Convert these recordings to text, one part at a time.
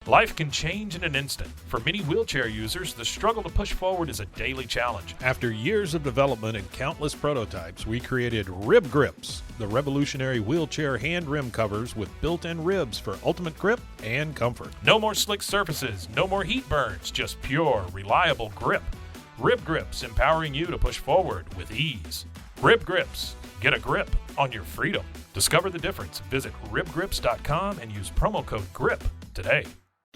Life can change in an instant. For many wheelchair users, the struggle to push forward is a daily challenge. After years of development and countless prototypes, we created Rib Grips, the revolutionary wheelchair hand rim covers with built-in ribs for ultimate grip and comfort. No more slick surfaces, no more heat burns, just pure, reliable grip. Rib Grips, empowering you to push forward with ease. Rib Grips, get a grip on your freedom. Discover the difference. Visit ribgrips.com and use promo code GRIP today.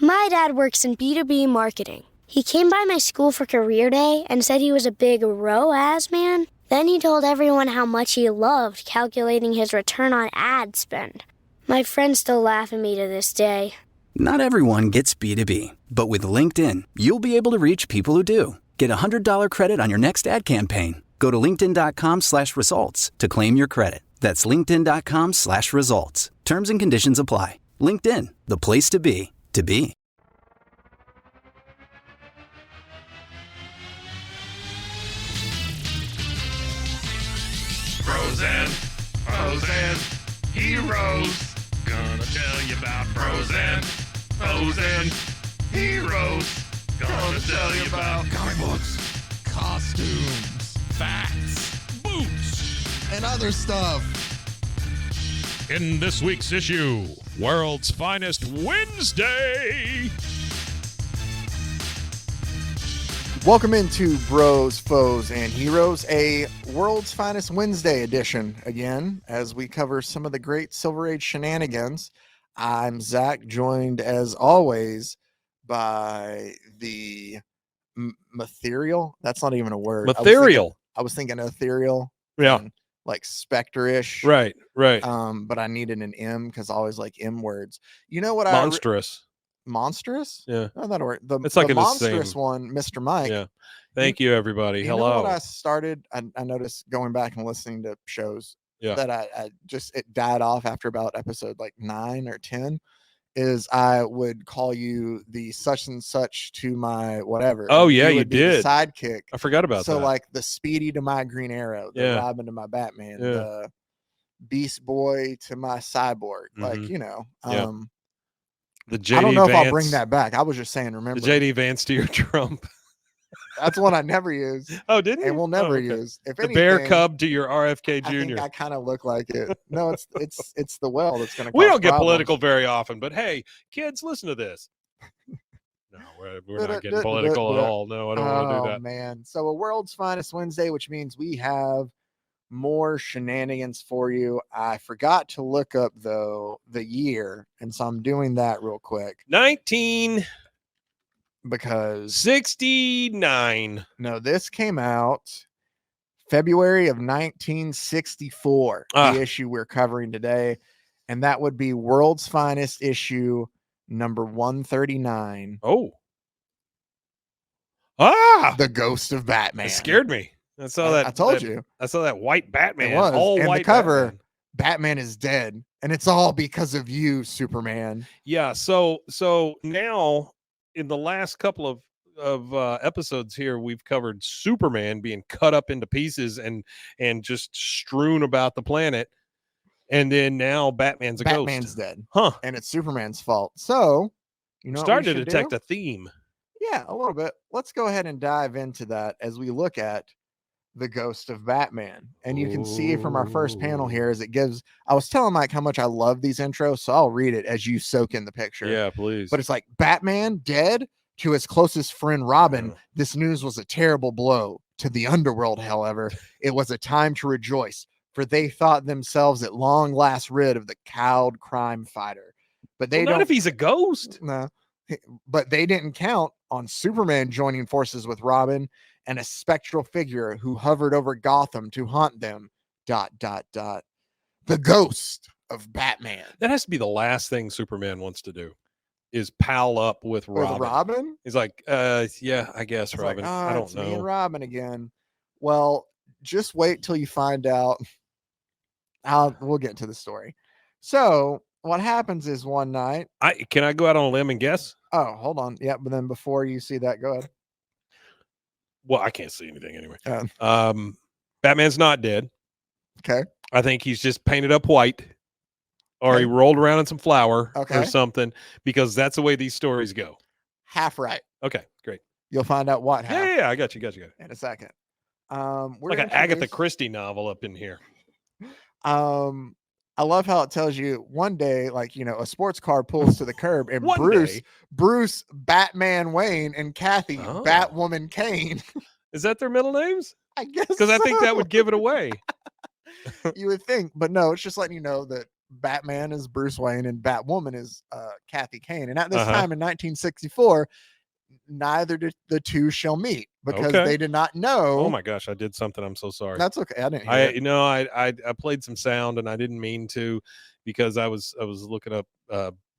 My dad works in B2B marketing. He came by my school for career day and said he was a big ROAS man. Then he told everyone how much he loved calculating his return on ad spend. My friends still laugh at me to this day. Not everyone gets B2B, but with LinkedIn, you'll be able to reach people who do. Get a $100 credit on your next ad campaign. Go to linkedin.com/results to claim your credit. That's linkedin.com/results. Terms and conditions apply. LinkedIn, the place to be, to be. Frozen heroes. Gonna tell you about frozen heroes. Gonna tell you about comic books, costumes, facts, boots, and other stuff. In this week's issue, World's Finest Wednesday. Welcome into Bros, Foes, and Heroes, a World's Finest Wednesday edition again, as we cover some of the great Silver Age shenanigans. I'm Zach, joined as always by the Material. That's not even a word. Material. I was thinking ethereal. Yeah. And like specter-ish. Right. But I needed an M because I always like M words. You know what? Monstrous. Monstrous? Yeah. No, that'll work. It's like the in the monstrous same- one, Mr. Mike. Yeah. Thank you, everybody. You Hello. know what I started? I noticed going back and listening to shows that I just, it died off after about episode like 9 or 10, is I would call you the such and such to my whatever. Oh, and yeah, you would be the did. sidekick. I forgot about that. So like the Speedy to my Green Arrow, the Robin to my Batman, the Beast Boy to my Cyborg. Like, you know, the JD I don't know Vance, if I'll bring that back. I was just saying, remember the JD Vance to your Trump. That's one I never use. Oh, didn't you? And we'll never okay. use. If the anything, Bear Cub to your RFK I think Jr. I kind of look like it. No, it's the well that's going to. We don't get political very often, but hey, kids, listen to this. No, we're not getting political at all. No, I don't want to do that. Oh man! So a World's Finest Wednesday, which means we have more shenanigans for you. I forgot to look up though the year, and so I'm doing that real quick. 1969. No, this came out February of 1964. The issue we're covering today, and that would be World's Finest issue number 139. Oh. The Ghost of Batman. It scared me. I saw that. I told you. I saw that white Batman. It was. All and white the cover, Batman is dead. And it's all because of you, Superman. Yeah. So now in the last couple of episodes here, we've covered Superman being cut up into pieces and just strewn about the planet. And then now Batman's Batman's ghost. dead. Huh. And it's Superman's fault. So, you know, starting to detect a theme. Yeah, a little bit. Let's go ahead and dive into that as we look at the Ghost of Batman. And you can see from our first panel here as it gives, I was telling Mike how much I love these intros, so I'll read it as you soak in the picture. Yeah, please. But it's like Batman dead to his closest friend Robin. This news was a terrible blow to the underworld. However, it was a time to rejoice, for they thought themselves at long last rid of the cowed crime fighter. But they not if he's a ghost. No, but they didn't count on Superman joining forces with Robin and a spectral figure who hovered over Gotham to haunt them. ... The Ghost of Batman. That has to be the last thing Superman wants to do, is pal up with Robin. With Robin? He's like, yeah, I guess, It's Robin. like, I don't it's know. me and Robin again. Well, just wait till you find out. We'll get to the story. So what happens is one night. Can I go out on a limb and guess? Oh, hold on. Yeah, but then before you see that, go ahead. Well, I can't see anything anyway. Batman's not dead. Okay. I think he's just painted up white. or he Okay. rolled around in some flour or Okay. something, because that's the way these stories go. Half right. Okay, great. You'll find out what half Yeah, I got you. in a second. We're Like an Agatha introduced- Christie novel up in here. I love how it tells you one day, like, a sports car pulls to the curb and One day. Bruce Batman Wayne and Kathy Oh. Batwoman Kane. Is that their middle names? I guess Because I think that so. would give it away. You would think, but no, it's just letting you know that Batman is Bruce Wayne and Batwoman is Kathy Kane. And at this time in 1964, neither did the two shall meet because Okay. they did not know. Oh my gosh, I did something. I'm so sorry. That's okay. I didn't hear it. I played some sound and I didn't mean to, because I was looking up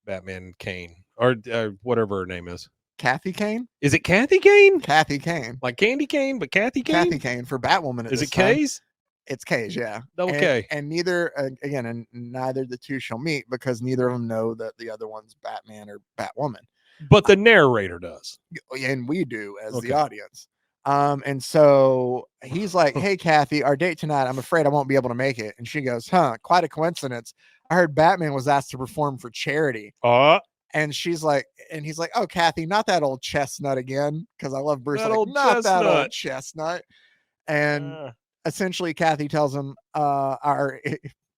Batman Kane or whatever her name is. Kathy Kane? Is it Kathy Kane? Kathy Kane. Like Candy Cane, but Kathy Kane? Kathy Kane for Batwoman. At Is this it time. K's? It's K's, yeah. Double and, K. And neither, again, and neither the two shall meet because neither of them know that the other one's Batman or Batwoman. But the narrator does. And we do as Okay. the audience. And so he's like, "Hey, Kathy, our date tonight, I'm afraid I won't be able to make it." And she goes, "Huh, quite a coincidence. I heard Batman was asked to perform for charity." And she's like, and he's like, "Oh, Kathy, not that old chestnut again." Because I love Bruce. That Like, old not that old chestnut. chestnut. And Uh, essentially Kathy tells him,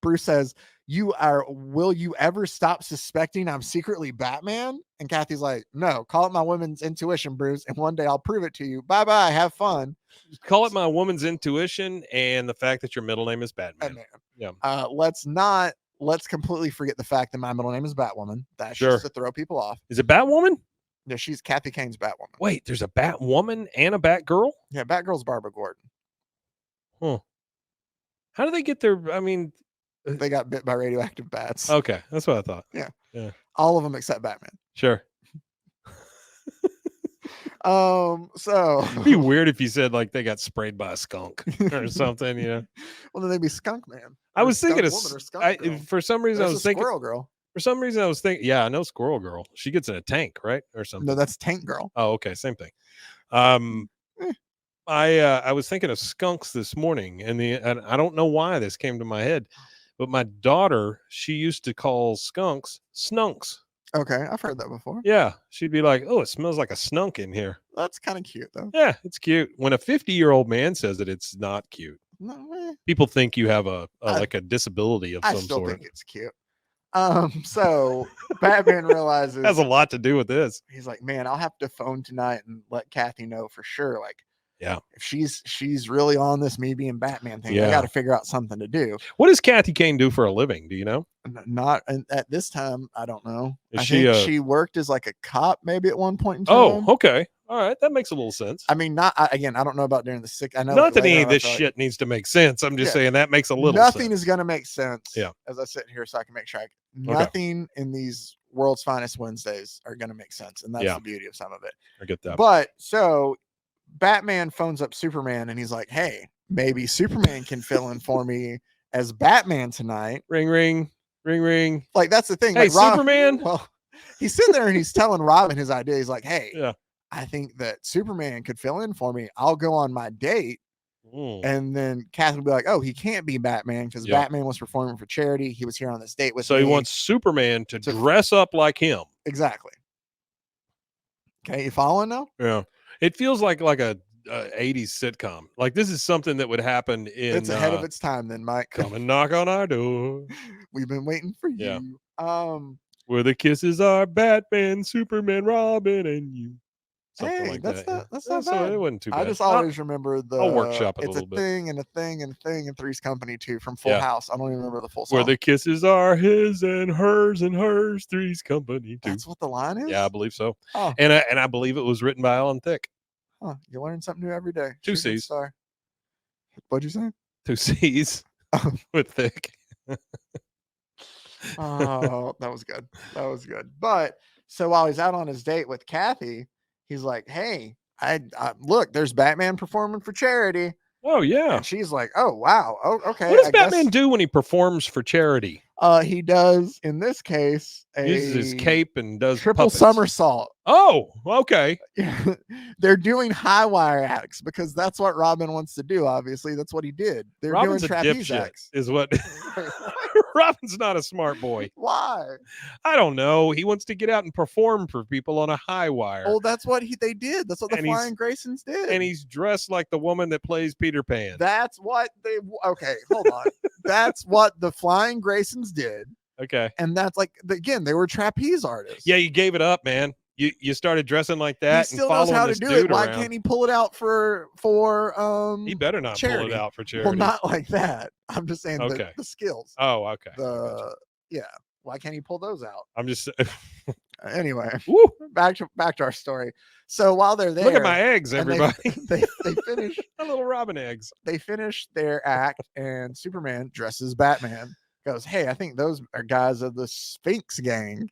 Bruce says, will you ever stop suspecting I'm secretly Batman? And Kathy's like, "No, call it my woman's intuition, Bruce, and one day I'll prove it to you. Bye-bye, have fun." call it my woman's intuition and the fact that your middle name is Batman. Batman. Yeah. Let's completely forget the fact that my middle name is Batwoman. That's Sure. just to throw people off. Is it Batwoman? Yeah, she's Kathy Kane's Batwoman. Wait, there's a Batwoman and a Batgirl? Yeah, Batgirl's Barbara Gordon. How do they get their, I mean, They got bit by radioactive bats. okay, that's what I thought. All of them except Batman. Sure. So It'd be weird if you said like they got sprayed by a skunk or something, you know. well, then they'd be Skunk Man. I or was thinking Skunk of Woman or Skunk Girl. for some reason There's I a was thinking Squirrel Girl. yeah, I know Squirrel Girl. She gets in a tank, right? Or something. No, that's Tank Girl. Oh, okay, same thing. Eh. I was thinking of skunks this morning, and I don't know why this came to my head, but my daughter, she used to call skunks snunks. Okay, I've heard that before. Yeah, she'd be like, "Oh, it smells like a snunk in here." That's kind of cute, though. Yeah, it's cute. When a 50-year-old man says it, it's not cute. No, People think you have a I- like a disability of I some still sort. think it's cute. So Batman realizes Has a lot to do with this. he's like, "Man, I'll have to phone tonight and let Kathy know for sure. Like, Yeah. if she's really on this me being Batman thing, I Yeah. got to figure out something to do." What does Kathy Kane do for a living? Do you know? Not at this time, I don't know. Is I she, think she worked as like a cop maybe at one point in time. Oh, okay. All right. That makes a little sense. I mean, again, I don't know about during the sick. I know Not that later any on of I this feel like shit needs to make sense. I'm just Yeah. saying that makes a little nothing sense. is going to make sense. Yeah. As I sit here, so I can make sure nothing in these World's Finest Wednesdays are going to make sense, and that's Yeah. the beauty of some of it. I get that. But so Batman phones up Superman, and he's like, "Hey, maybe Superman can fill in for me as Batman tonight." Ring, ring, ring, ring. Like, that's the thing. Hey, like, Superman. Well, he's sitting there and he's telling Robin his idea. He's like, "Hey, Yeah. I think that Superman could fill in for me. I'll go on my date." Mm. And then Catherine will be like, "Oh, he can't be Batman because Yeah. Batman was performing for charity. He was here on this date with So me." he wants Superman to To- dress up like him. Exactly. Okay, you following now? Yeah. It feels like a 80s sitcom. Like this is something that would happen in It's ahead of its time then, Mike. Come and Knock on Our Door, We've been waiting for Yeah. you. where the kisses are Batman, Superman, Robin, and you. Something Hey, like that's that. yeah. not that's Yeah, not so bad. it wasn't too bad. I just always remember the workshop it a it's little bit. thing and a thing and a thing and Three's Company too from Full Yeah. House. I don't even remember the full song. Where the kisses are his and hers, Three's Company too. That's what the line is? Yeah, I believe so. Oh. And I believe it was written by Alan Thicke. Huh, you learn something new every day. Two Shooting Cs. star. What'd you say? 2 C's Oh. with Thicke. Oh, that was good. That was good. But so while he's out on his date with Kathy, he's like, "Hey, I look, there's Batman performing for charity." Oh yeah. And she's like, "Oh wow, oh okay." What does I guess, Batman do when he performs for charity? He does in this case Uses his cape and does triple puppets. somersault. Oh, okay. They're doing high wire acts because that's what Robin wants to do. Obviously, that's what he did. They're Robin's a doing trapeze dipshit, acts. is what Robin's not a smart boy. Why? I don't know. He wants to get out and perform for people on a high wire. Oh, that's what they did. That's what the And he's- Flying Graysons did. And he's dressed like the woman that plays Peter Pan. That's what they. Okay, hold on. That's what the Flying Graysons did, Okay. and that's like again, they were trapeze artists. Yeah, you gave it up, man. You started dressing like that. He still and knows following how to this do dude it. Why around. can't he pull it out for He better not pull charity? it out for charity. Well, not like that. I'm just saying Okay. the skills. Oh, okay. Yeah. Why can't he pull those out? I'm just Anyway, Woo, back to our story. So while they're there, look at my eggs, and everybody. They finish. My little robin eggs. They finish their act, and Superman dresses Batman. Goes, hey, I think those are guys of the Sphinx gang,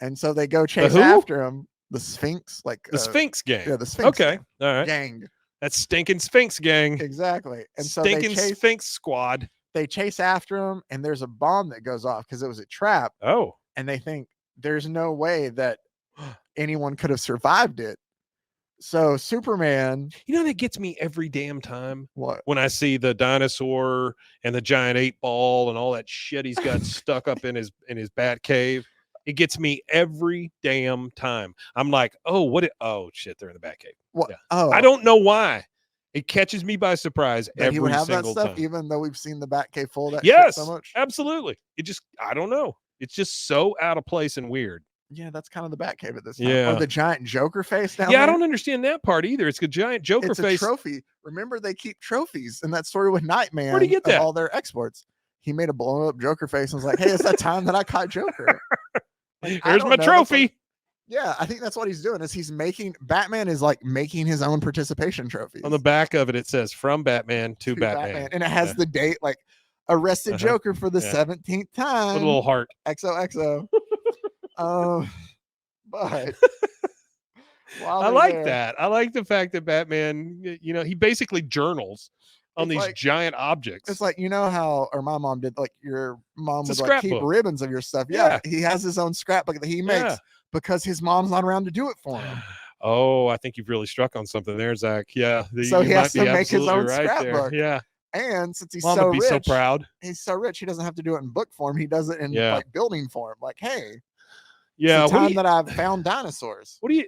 and so they go chase who? after him. The Sphinx, like The Sphinx gang. yeah, the Sphinx. Okay. All right. gang, That's stinking Sphinx gang. exactly. And so Stinking Sphinx squad. they chase after him, and there's a bomb that goes off because it was a trap, Oh. and they think there's no way that anyone could have survived it. So Superman, You know that gets me every damn time what? when I see the dinosaur and the giant 8-ball and all that shit he's got stuck up in his bat cave. It gets me every damn time. I'm like, oh shit, they're in the bat cave. What? Yeah. Oh, I don't know why. It catches me by surprise that he would every have that single stuff, time. even though we've seen the Batcave full of that shit Yes, so much. absolutely. I don't know. It's just so out of place and weird. Yeah, that's kind of the Batcave at this time. Yeah. Or the giant Joker face down Yeah, I there. don't understand that part either. It's a giant Joker It's face. a trophy. Remember, they keep trophies in that story with Nightman. Where'd he get of that? all their exports. He made a blown up Joker face and was like, hey, it's that time that I caught Joker. Like, I Here's don't my know, that's trophy. what- yeah, I think that's what he's doing. Is he's making Batman is like making his own participation trophies. On the back of it, it says from Batman to Batman. And it has Yeah. the date like arrested Uh-huh. Joker for the Yeah. 17th time. With a little heart. XOXO. But while I they're like there, that. I like the fact that Batman, he basically journals on It's these like- giant objects. it's like, you know how, or my mom did, like your mom It's a would like keep scrapbook. ribbons of your stuff. Yeah. Yeah, he has his own scrapbook that he makes Yeah. because his mom's not around to do it for him. Oh, I think you've really struck on something there, Zach. Yeah. So you he has might be to make his absolutely own right there. scrapbook. Yeah. And since he's Mom so would be rich, so proud. he's so rich, he doesn't have to do it in book form. He does it in Yeah. like building form. Like, hey, Yeah. it's the What do time you, that I've found dinosaurs. what do you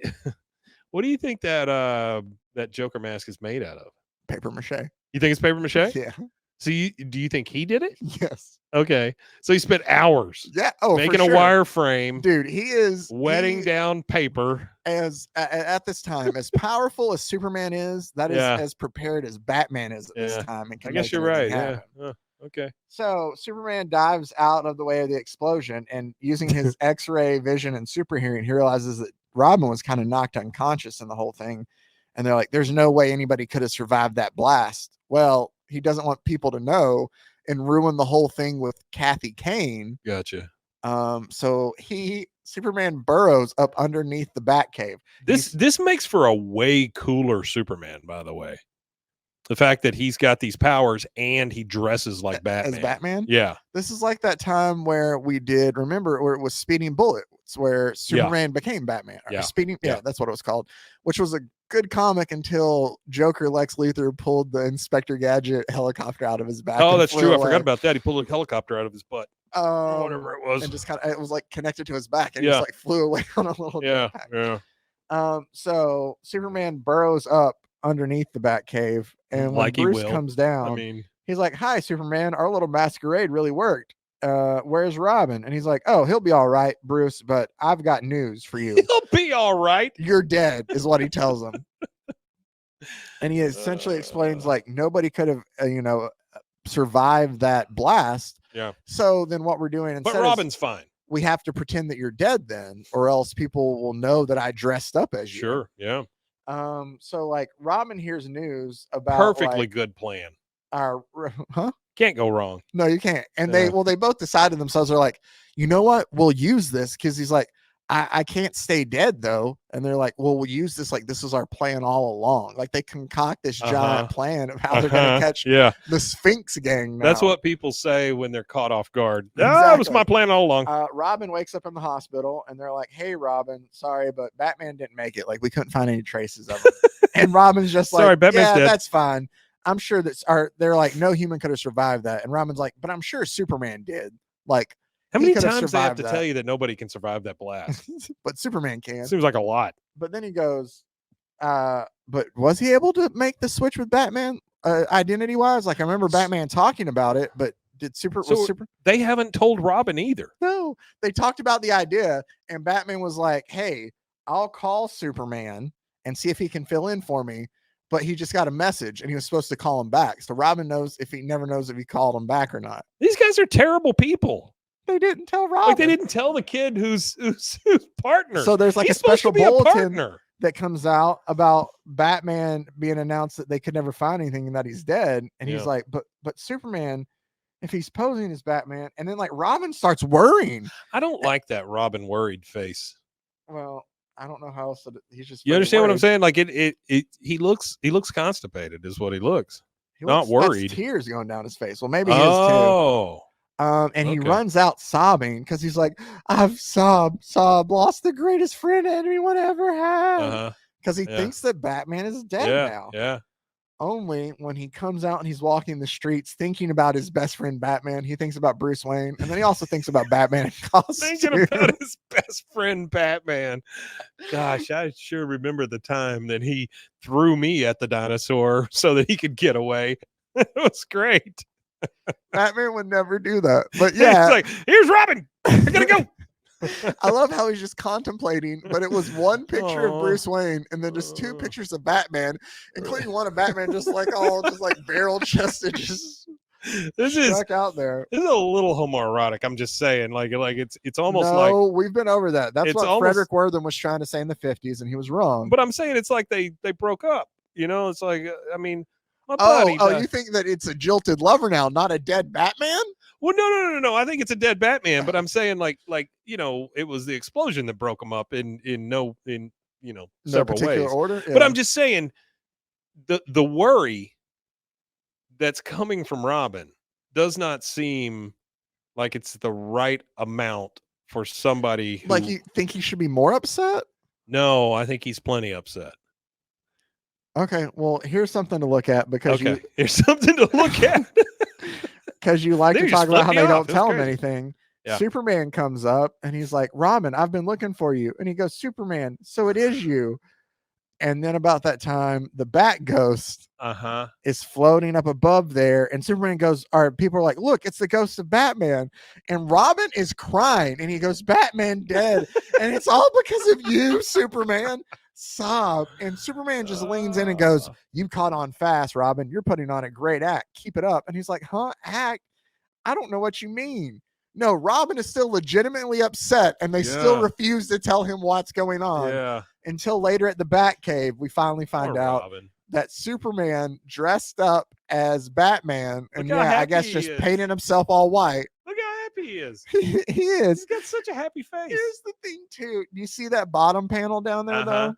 what do you think that Joker mask is made out of? Paper mache. You think it's paper mache? Yeah. So do you think he did it? Yes. Okay. So he spent hours Yeah. Oh, for making a sure. wire frame, Dude, he is wetting he- down paper. as at this time, as powerful as Superman is, that is Yeah. as prepared as Batman is at Yeah. this time. And I can guess make you're right. anything Yeah. happen. Okay. So Superman dives out of the way of the explosion, and using his X-ray vision and super hearing, he realizes that Robin was kind of knocked unconscious in the whole thing. And they're like, "There's no way anybody could have survived that blast." Well, he doesn't want people to know and ruin the whole thing with Kathy Kane. Gotcha. So Superman burrows up underneath the Batcave. This makes for a way cooler Superman, by the way. The fact that he's got these powers and he dresses like Batman. As Batman. Yeah. This is like that time where we did, remember, where it was Speeding Bullets, where Superman became Batman. Or Yeah. Speeding, Yeah. that's what it was called, which was a good comic until Joker Lex Luthor pulled the Inspector Gadget helicopter out of his back. Oh, and that's flew true. I away. forgot about that. He pulled a helicopter out of his butt. Or whatever it was. And just kind of, it was like connected to his back, and he Yeah. just like flew away on a little Yeah. jetpack. Yeah. So Superman burrows up underneath the Batcave, and when Like he Bruce will. comes down, I mean, he's like, "Hi, Superman. Our little masquerade really worked. Where's Robin?" And he's like, "Oh, he'll be all right, Bruce, but I've got news for you. he'll be all right. You're dead," is what he tells him. And he essentially explains like nobody could have, survived that blast. Yeah. So then what we're doing But instead is Robin's fine. we have to pretend that you're dead then, or else people will know that I dressed up as you. Sure. Yeah. So like Robin hears news about Perfectly like, good plan. our huh? Can't go wrong. No, you can't. And Yeah. they both decided themselves, they're like, you know what? We'll use this because he's like, I can't stay dead though. And they're like, well, we'll use this. Like, this is our plan all along. Like they concoct this giant plan of how they're going to catch Yeah. the Sphinx gang. That's now. what people say when they're caught off guard. That was Exactly. my plan all along. Robin wakes up in the hospital and they're like, hey, Robin, sorry, but Batman didn't make it. Like, we couldn't find any traces of him. And Robin's just Sorry, like, Batman's yeah, dead." that's fine. I'm sure they're like, no human could have survived that. And Robin's like, but I'm sure Superman did. Like, How he many could have times they have to survived tell that. you that nobody can survive that blast? But Superman can. Seems like a lot. But then he goes, but was he able to make the switch with Batman identity wise? Like, I remember Batman talking about it, but They haven't told Robin either. No, they talked about the idea, and Batman was like, hey, I'll call Superman and see if he can fill in for me. But he just got a message and he was supposed to call him back. So Robin never knows if he called him back or not. These guys are terrible people. They didn't tell Robin. Like, they didn't tell the kid who's partner. So there's like He's a special supposed to be a bulletin partner. that comes out about Batman being announced that they could never find anything and that he's dead. And he's like, but Superman, if he's posing as Batman, and then like Robin starts worrying. I don't like that Robin worried face. Well, I don't know how else he's just. You understand what I'm worried. saying? Like he looks constipated is what he looks. Not That's worried. tears going down his face. Well, maybe his too. Oh. And he runs out sobbing because he's like, I've lost the greatest friend anyone ever had. Because he thinks that Batman is dead now. Yeah. Only when he comes out and he's walking the streets thinking about his best friend Batman, he thinks about Bruce Wayne, and then he also thinks about Batman in costume. Thinking about his best friend Batman. Gosh, I sure remember the time that he threw me at the dinosaur so that he could get away. It was great. Batman would never do that. But yeah. He's like, here's Robin. I gotta go. I love how he's just contemplating, but it was one picture of Bruce Wayne and then just two pictures of Batman, including one of Batman just like barrel chested, just stuck out there. This is a little homoerotic. I'm just saying, like it's almost no, like we've been over that. That's what Frederick Wortham was trying to say in the 50s, and he was wrong. But I'm saying it's like they broke up. You know, it's like I mean, my buddy. buddy. You think that it's a jilted lover now, not a dead Batman? Well, no. I think it's a dead Batman, but I'm saying like you know, it was the explosion that broke them up in several ways. Order. Yeah. But I'm just saying the worry that's coming from Robin does not seem like it's the right amount for somebody who, like, you think he should be more upset? No, I think he's plenty upset. Okay, well, here's something to look at because here's something to look at. Because you like to talk about how they don't tell him crazy. anything. Yeah. Superman comes up and he's like, Robin, I've been looking for you. And he goes, Superman, so it is you. And then about that time, the Bat Ghost is floating up above there. And Superman goes, people are like, look, it's the ghost of Batman. And Robin is crying. And he goes, Batman dead. And it's all because of you, Superman. Sob. And Superman just leans in and goes, you caught on fast, Robin. You're putting on a great act. Keep it up. And he's like, act? I don't know what you mean. No, Robin is still legitimately upset, and they still refuse to tell him what's going on. Yeah. Until later at the Batcave, we finally find out that Superman dressed up as Batman, and I guess just painted himself all white. Look how happy he is. He is. He's got such a happy face. Here's the thing, too. Do you see that bottom panel down there, though?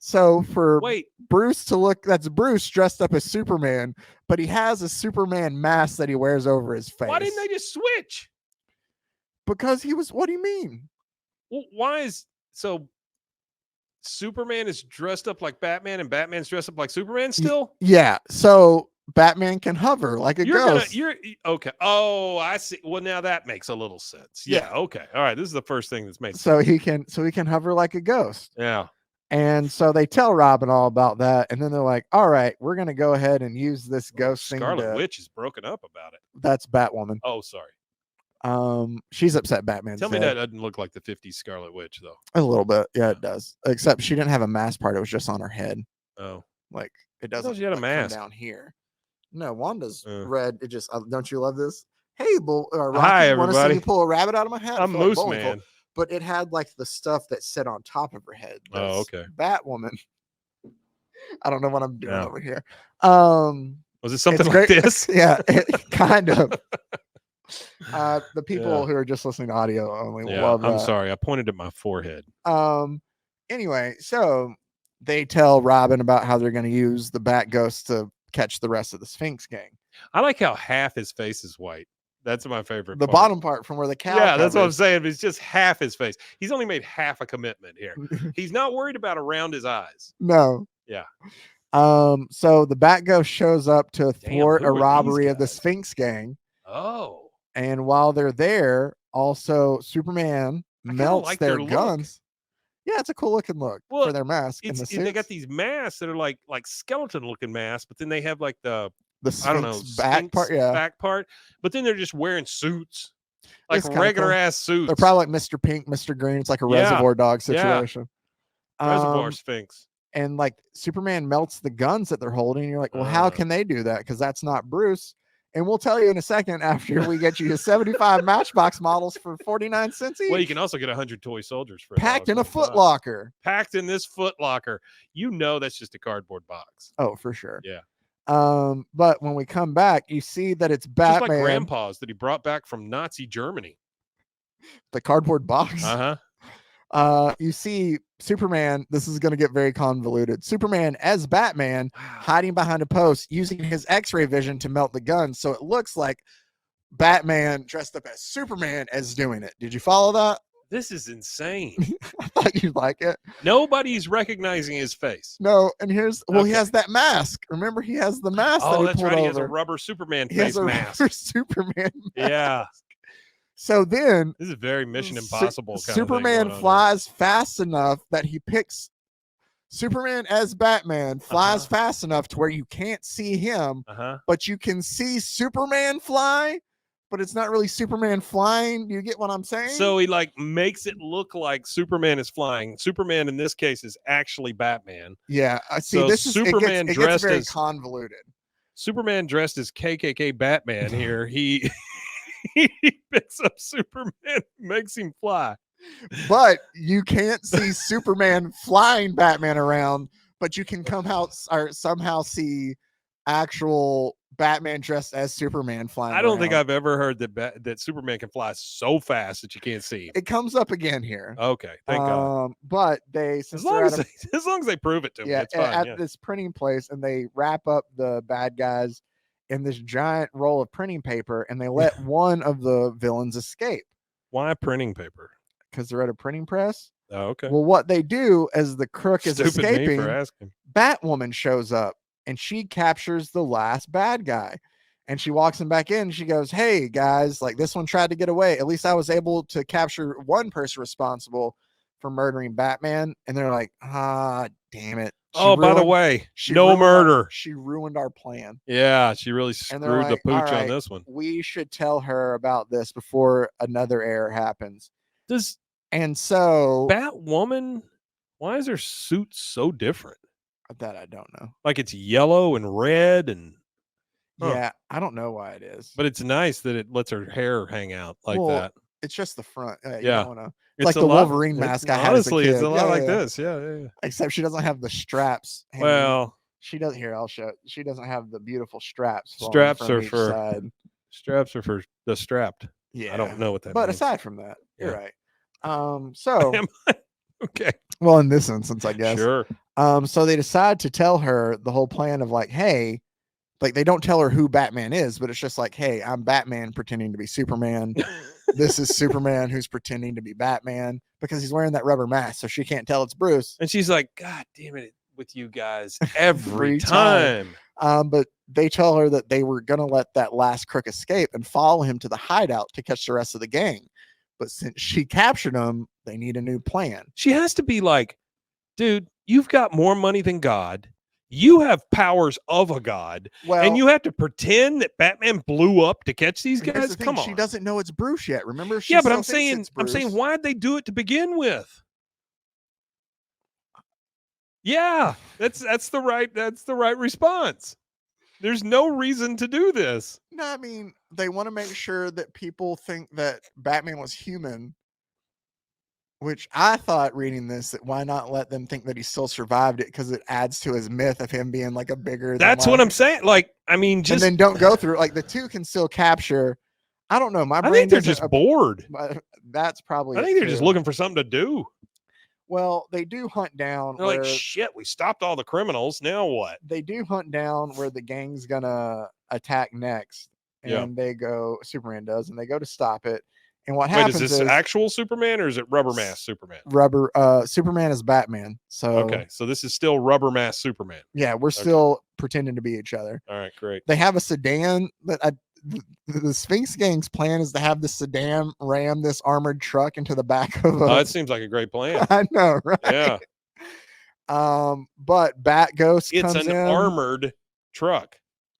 So for Bruce to look, that's Bruce dressed up as Superman, but he has a Superman mask that he wears over his face. Why didn't they just switch? Because he was, what do you mean? Well, Superman is dressed up like Batman and Batman's dressed up like Superman still? Yeah. So Batman can hover like a ghost. Okay. Oh, I see. Well, now that makes a little sense. Yeah. Okay. All right. This is the first thing that's made sense. So he can hover like a ghost. Yeah. And so they tell Robin all about that, and then they're like, all right, we're going to go ahead and use this ghost thing. Scarlet Witch is broken up about it. That's Batwoman. Oh, sorry. She's upset Batman's Tell me dead. that doesn't look like the 50s Scarlet Witch, though. A little bit. Yeah, it does. Except she didn't have a mask part. It was just on her head. Oh. Like, it doesn't she had a mask down here. No, Wanda's red. It just, don't you love this? Hey, Rocky, hi, everybody. Want to see me pull a rabbit out of my hat? I'm Moose Man. But it had like the stuff that sit on top of her head. Oh, okay. Batwoman. I don't know what I'm doing over here. Was it something like this? Yeah, kind of. The people who are just listening to audio only will love that. I'm sorry. I pointed at my forehead. Anyway, so they tell Robin about how they're going to use the Bat Ghost to catch the rest of the Sphinx gang. I like how half his face is white. That's my favorite The part. bottom part from where the cow Yeah, that's what I'm covers. saying. It's just half his face. He's only made half a commitment here. He's not worried about around his eyes. No. Yeah. So the Batghost shows up to thwart who a are these robbery of the guys? Sphinx gang. Oh, And while they're there, also Superman I kinda melts like their their look. guns. Yeah, it's a cool looking look Well, for their mask and the they got suits. these masks that are like skeleton looking masks, but then they have like the The I don't know Sphinx back part. Yeah, back part, but then they're just wearing suits, like It's kinda regular cool. ass suits. They're probably like Mr. Pink, Mr. Green. It's like a Yeah, Reservoir Dog yeah. situation. Reservoir Sphinx. And like Superman melts the guns that they're holding. And you're like, well, how can they do that? Because that's not Bruce. And we'll tell you in a second after we get you 75 Matchbox models for 49 cents each. Well, you can also get 100 toy soldiers for packed in a $1.25. Foot Locker. Packed in this Foot Locker. You know that's just a cardboard box. Oh, for sure. Yeah. But when we come back, you see that it's Just Batman. like Grandpa's that he brought back from Nazi Germany. The cardboard box. Uh-huh. You see Superman. This is going to get very convoluted. Superman as Batman hiding behind a post using his X-ray vision to melt the gun. So it looks like Batman dressed up as Superman as doing it. Did you follow that? This is insane. I thought you'd like it. Nobody's recognizing his face. No, and here's he Okay. has that mask. Remember, he has the mask. Oh, that that's pulled right. Over. He has a rubber Superman He has face a mask. rubber Superman mask. Yeah. So then This is very Mission Impossible. Kind Superman of thing flies fast enough that he picks Superman as Batman, flies fast enough to where you can't see him, but you can see Superman fly, but it's not really Superman flying. Do you get what I'm saying? So he like makes it look like Superman is flying. Superman in this case is actually Batman. Yeah, I see. So This is Superman it gets dressed very as convoluted. Superman dressed as KKK Batman here. He picks up Superman, makes him fly. But you can't see Superman flying Batman around, but you can come out or somehow see actual Batman dressed as Superman flying. I don't think around. I've ever heard that Superman can fly so fast that you can't see him. It comes up again here. Okay, thank God. But they As long as they prove it to me, it's fine. at this printing place, and they wrap up the bad guys in this giant roll of printing paper, and they let one of the villains escape. Why printing paper? Because they're at a printing press. Oh, okay. Well, what they do as the crook is Stupid me escaping, for asking. Batwoman shows up and she captures the last bad guy. And she walks him back in. And she goes, "Hey guys, like this one tried to get away. At least I was able to capture one person responsible for murdering Batman." And they're like, "Ah, damn it." By the way, no ruined murder. She ruined our plan. Yeah, she really And they're screwed the like, pooch "All on right, this one. We should tell her about this before another error happens." And so Batwoman, why is her suit so different? that I don't know. Like it's yellow and red and Yeah, I don't know why it is. but it's nice that it lets her hair hang out like Well, that. It's just the front. You Yeah. don't wanna, It's like a the lot- Wolverine it's- mask I had as a honestly, it's kid. a lot Yeah, like yeah. this. Yeah. Except she doesn't have the straps. hanging. Well, She does. Here, I'll show. She doesn't have the beautiful straps. flowing straps from are each for side. straps are for the strapped. Yeah, I don't know what that But means. aside from that, you're Yeah. right. So Am I? Okay. well, in this instance, I guess. Sure. So they decide to tell her the whole plan of like, hey, like they don't tell her who Batman is, but it's just like, hey, I'm Batman pretending to be Superman. This is Superman who's pretending to be Batman because he's wearing that rubber mask, so she can't tell it's Bruce. And she's like, God damn it with you guys every Every time. time. But they tell her that they were gonna let that last crook escape and follow him to the hideout to catch the rest of the gang. But since she captured him, they need a new plan. She has to be like, dude, you've got more money than God. You have powers of a god, Well, and you have to pretend that Batman blew up to catch these here's guys. the thing, Come on, she doesn't know it's Bruce yet. Remember? She yeah, but still I'm thinks it's saying, Bruce. why'd they do it to begin with? Yeah, that's the right response. There's no reason to do this. No, I mean they want to make sure that people think that Batman was human. Which I thought reading this, that why not let them think that he still survived it because it adds to his myth of him being like a bigger. That's what I'm saying. Like, I mean, just and then don't go through like the two can still capture. I don't know. My I brain think they're doesn't just bored. That's probably. I think they're just looking for something to do. Well, they do hunt down. They're like, shit, we stopped all the criminals. Now what? They do hunt down where the gang's gonna attack next, and Yeah. they go. Superman does, and they go to stop it. And what Wait, happens is this actual Superman or is it rubber mask Superman? Superman is Batman. So Okay, so this is still rubber mask Superman. yeah, we're still pretending to be each other. All right, great. They have a sedan that the Sphinx Gang's plan is to have the sedan ram this armored truck into the back of It seems like a great plan. I know, right? Yeah. But Bat Ghost It's comes an in. armored truck.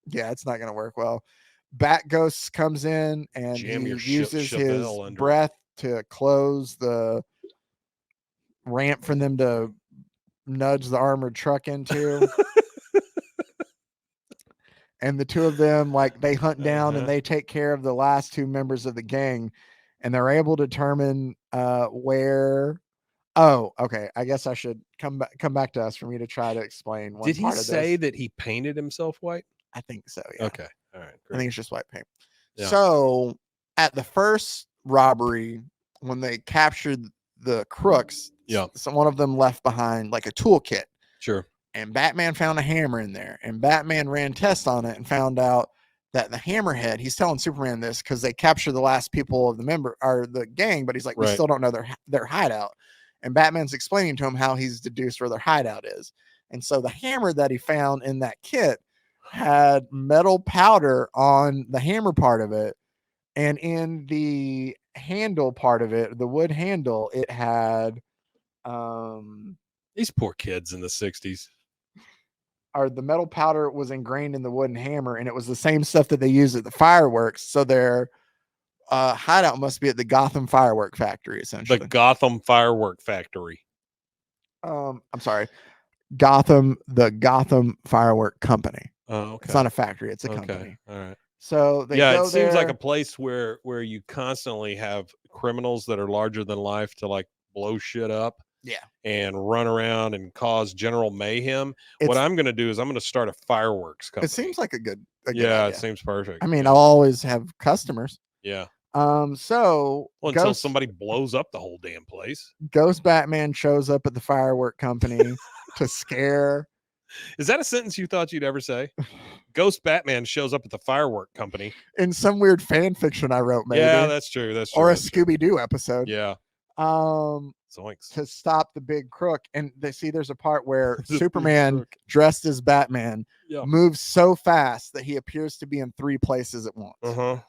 Yeah, it's not going to work well. Bat Ghost comes in and Jam he your uses his Chevelle under it. breath to close the ramp for them to nudge the armored truck into. And the two of them, like, they hunt down and they take care of the last two members of the gang, and they're able to determine where. Oh, okay. I guess I should come back to us for me to try to explain. Did he say that he painted himself white? I think so. Yeah. Okay. All right. Great. I think it's just white paint. Yeah. So at the first robbery, when they captured the crooks, one of them left behind like a toolkit. Sure. And Batman found a hammer in there, and Batman ran tests on it and found out that the hammerhead, he's telling Superman this because they captured the last people of the gang, but he's like, we still don't know their hideout. And Batman's explaining to him how he's deduced where their hideout is. And so the hammer that he found in that kit had metal powder on the hammer part of it. And in the handle part of it, the wood handle, it had these poor kids in the 60s. Or the metal powder was ingrained in the wooden hammer, and it was the same stuff that they use at the fireworks. So their hideout must be at the Gotham Firework Factory, essentially. The Gotham Firework Factory. I'm sorry. The Gotham Firework Company. Oh, okay. It's not a factory, it's a company. All right. So it seems like a place where you constantly have criminals that are larger than life to like blow shit up. Yeah. And run around and cause general mayhem. What I'm going to do is I'm going to start a fireworks company. It seems like a good idea. It It seems perfect. I mean, I'll always have customers. Yeah. So until somebody blows up the whole damn place. Ghost Batman shows up at the firework company to scare. Is that a sentence you thought you'd ever say? Ghost Batman shows up at the firework company. In some weird fan fiction I wrote, maybe. Yeah, that's true. That's true. Or a Scooby-Doo episode. Yeah. Zoinks. To stop the big crook. And there's a part where Superman dressed as Batman moves so fast that he appears to be in 3 places at once.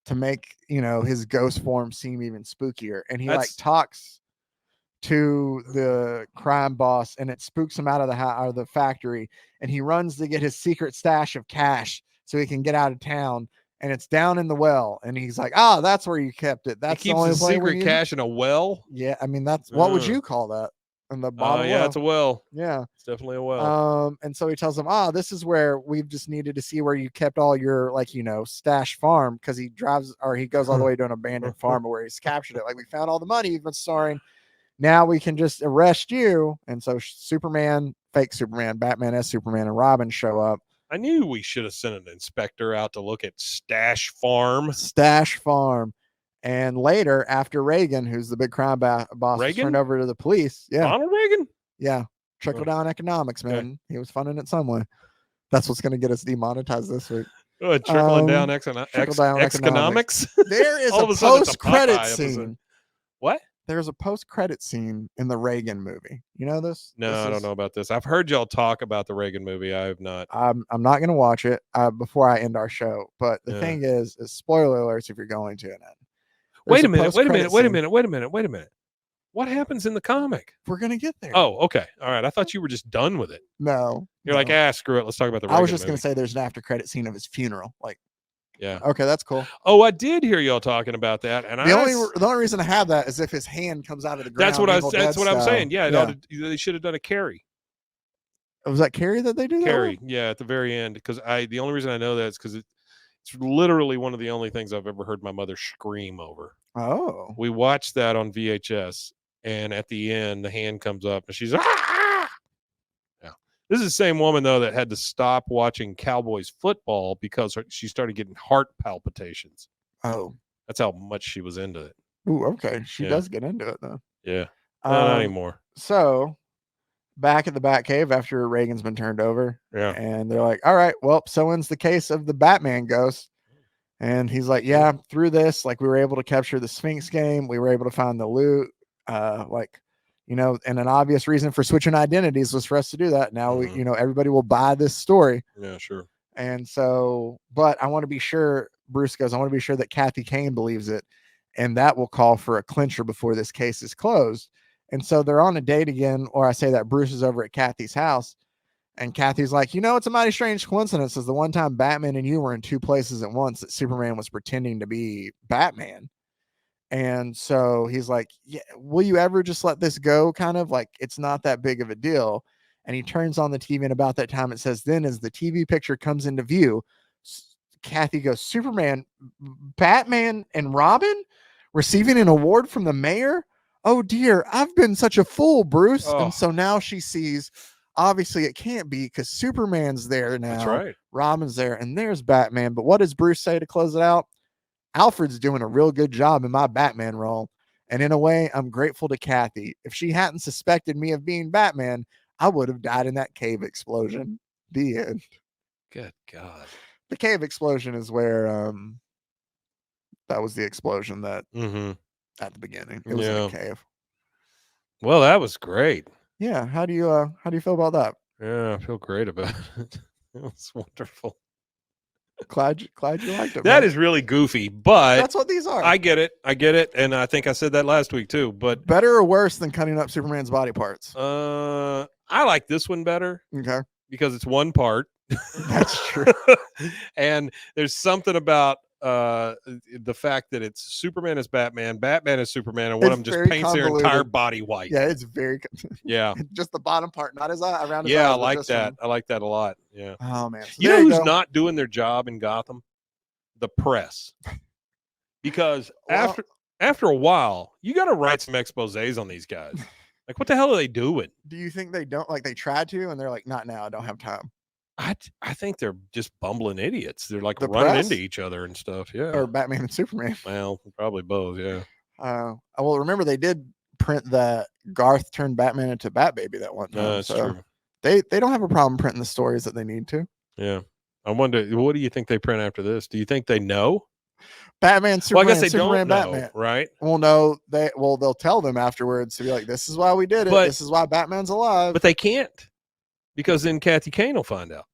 To make, his ghost form seem even spookier. And he talks to the crime boss, and it spooks him out of the factory, and he runs to get his secret stash of cash so he can get out of town. And it's down in the well, and he's like, that's where you kept it. That's he keeps his secret cash in a well. Yeah, I mean, that's what would you call that? In the bottom. Yeah, it's a well. Yeah, it's definitely a well. And so he tells him, this is where we've just needed to see where you kept all your stash farm, because he goes all the way to an abandoned farm where he's captured it. Like, we found all the money you've been storing. Now we can just arrest you. And so Superman, fake Superman, Batman as Superman, and Robin show up. I knew we should have sent an inspector out to look at Stash Farm. And later, after Reagan, who's the big crime boss, was turned over to the police. Yeah. Ronald Reagan? Yeah. Trickle down economics, man. Okay. He was funding it some way. That's what's going to get us demonetized this week. Trickling down economics? There is a post-credit scene. Episode. What? There's a post-credit scene in the Reagan movie. You know this? No, I don't know about this. I've heard y'all talk about the Reagan movie. I have not. I'm not going to watch it before I end our show. But the thing is spoiler alerts if you're going to. Wait a minute. What happens in the comic? We're going to get there. Oh, okay. All right. I thought you were just done with it. No. You're like, screw it. Let's talk about the Reagan I was just movie. going to say there's an after-credit scene of his funeral. Like, yeah. Okay, that's cool. Oh, I did hear y'all talking about that, and the only reason I have that is if his hand comes out of the ground. That's what I'm saying. Yeah, they should have done a Carrie. Was that Carrie that they did? Carrie, yeah, at the very end. Because the only reason I know that is because it's literally one of the only things I've ever heard my mother scream over. Oh. We watched that on VHS, and at the end, the hand comes up, and she's This is the same woman, though, that had to stop watching Cowboys football because she started getting heart palpitations. Oh. That's how much she was into it. Ooh, okay. She does get into it, though. Yeah. Not anymore. So, back at the Batcave after Reagan's been turned over. Yeah. And they're like, all right, well, so ends the case of the Batman ghost. And he's like, yeah, through this, like we were able to capture the Sphinx game. We were able to find the loot. And an obvious reason for switching identities was for us to do that. Now, everybody will buy this story. Yeah, sure. And so, but I want to be sure, Bruce goes, I want to be sure that Kathy Kane believes it. And that will call for a clincher before this case is closed. And so they're on a date again, or I say that Bruce is over at Kathy's house. And Kathy's like, it's a mighty strange coincidence. Is the one time Batman and you were in two places at once that Superman was pretending to be Batman. And so he's like, yeah, will you ever just let this go? Kind of like, it's not that big of a deal. And he turns on the TV, and about that time it says, then as the TV picture comes into view, Kathy goes, Superman, Batman, and Robin receiving an award from the mayor? Oh dear, I've been such a fool, Bruce. Oh. And so now she sees, obviously it can't be because Superman's there now. That's right. Robin's there, and there's Batman. But what does Bruce say to close it out? Alfred's doing a real good job in my Batman role. And in a way, I'm grateful to Kathy. If she hadn't suspected me of being Batman, I would have died in that cave explosion. The end. Good God. The cave explosion is where that was the explosion that at the beginning. It was in a cave. Well, that was great. Yeah. How do you feel about that? Yeah, I feel great about it. It was wonderful. Glad you liked it. That man. is really goofy, but That's what these are. I get it, and I think I said that last week too. But better or worse than cutting up Superman's body parts? I like this one better. Okay, because it's one part. That's true. And there's something about the fact that it's Superman is Batman, Batman is Superman, and one of them just paints their entire body white. Yeah, it's very. Yeah, just the bottom part, not his eye. Around his yeah, eyes, I like that. one. I like that a lot. Yeah. Oh man, so you know who's not doing their job in Gotham? The press. Because after a while, you got to write some exposés on these guys. Like, what the hell are they doing? Do you think they don't like? They tried to, and they're like, not now. I don't have time. I think they're just bumbling idiots. They're like The running press? into each other and stuff. Yeah. Or Batman and Superman. Well, probably both. Yeah. Well, remember they did print the Garth turned Batman into Batbaby that one time. That's true. They don't have a problem printing the stories that they need to. Yeah. I wonder, what do you think they print after this? Do you think they know? Batman, Superman, well, I guess they Superman, don't know, Batman. right? Well, no, they'll tell them afterwards to be like, this is why we did it. This is why Batman's alive. But they can't, because then Kathy Kane will find out.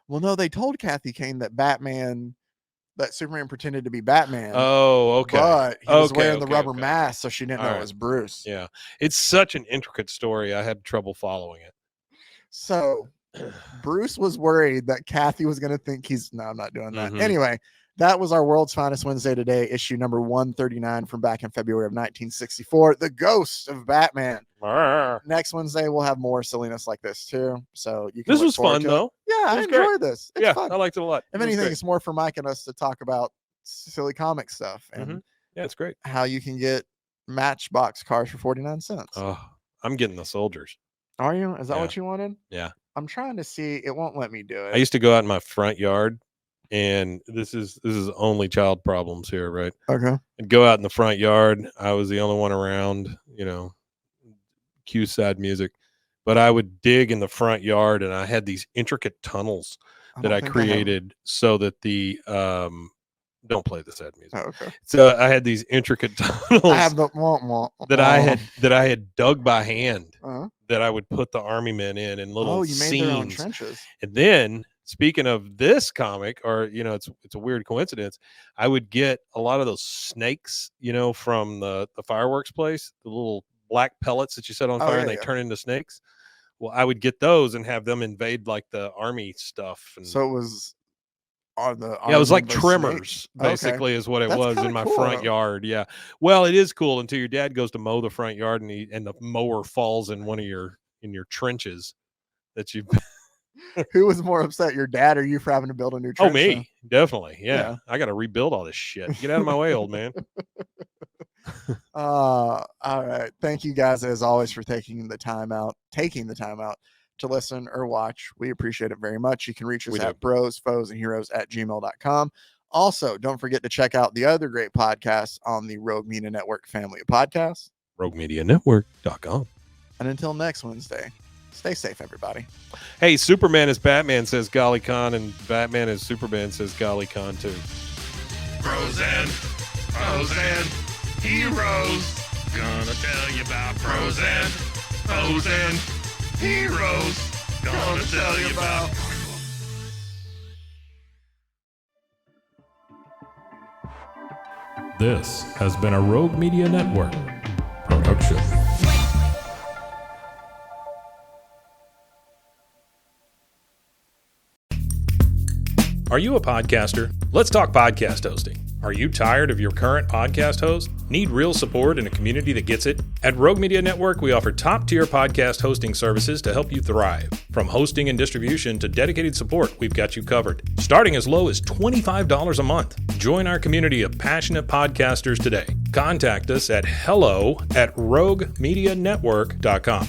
Well, no, they told Kathy Kane that Superman pretended to be Batman. Oh, okay. But he was wearing the rubber mask, so she didn't know it was Bruce. Yeah. It's such an intricate story. I had trouble following it. So Bruce was worried that Kathy was going to think no, I'm not doing that. Anyway, that was our World's Finest Wednesday today, issue number 139 from back in February of 1964. The Ghost of Batman. Next Wednesday, we'll have more silliness like this too. So you can. This was fun though. Yeah, I enjoyed this. It's fun. I liked it a lot. If anything, it's more for Mike and us to talk about silly comic stuff and yeah, it's great. How you can get Matchbox cars for 49 cents. Oh, I'm getting the soldiers. Are you? Is that what you wanted? Yeah. I'm trying to see. It won't let me do it. I used to go out in my front yard, and this is only child problems here, right? Okay. I'd go out in the front yard. I was the only one around, cue sad music, but I would dig in the front yard, and I had these intricate tunnels that I created so that the don't play the sad music. Oh, okay. So I had these intricate tunnels I have the that I had dug by hand that I would put the army men in little you made scenes. their own trenches. And then speaking of this comic, or it's a weird coincidence, I would get a lot of those snakes, from the fireworks place, the little black pellets that you set on fire and they turn into snakes. Well, I would get those and have them invade like the army stuff. And so it was on the it was like trimmers, basically, is what it was in my front yard. Yeah. Well, it is cool until your dad goes to mow the front yard and the mower falls in one of your trenches that you. Who was more upset, your dad or you, for having to build a new trench? Oh, me, definitely. Yeah. I got to rebuild all this shit. Get out of my way, old man. All right. Thank you guys, as always, for taking the time out to listen or watch. We appreciate it very much. You can reach us at brosfoesandheroes@gmail.com. Also, don't forget to check out the other great podcasts on the Rogue Media Network family of podcasts. RogueMediaNetwork.com. And until next Wednesday, stay safe, everybody. Hey, Superman is Batman, says Golly Khan, and Batman is Superman, says Golly Khan, too. Bros and heroes. Gonna tell you about bros and heroes. Gonna tell you about. This has been a Rogue Media Network production. Are you a podcaster? Let's talk podcast hosting. Are you tired of your current podcast host? Need real support in a community that gets it? At Rogue Media Network, we offer top-tier podcast hosting services to help you thrive. From hosting and distribution to dedicated support, we've got you covered. Starting as low as $25 a month. Join our community of passionate podcasters today. Contact us at hello@roguemedianetwork.com.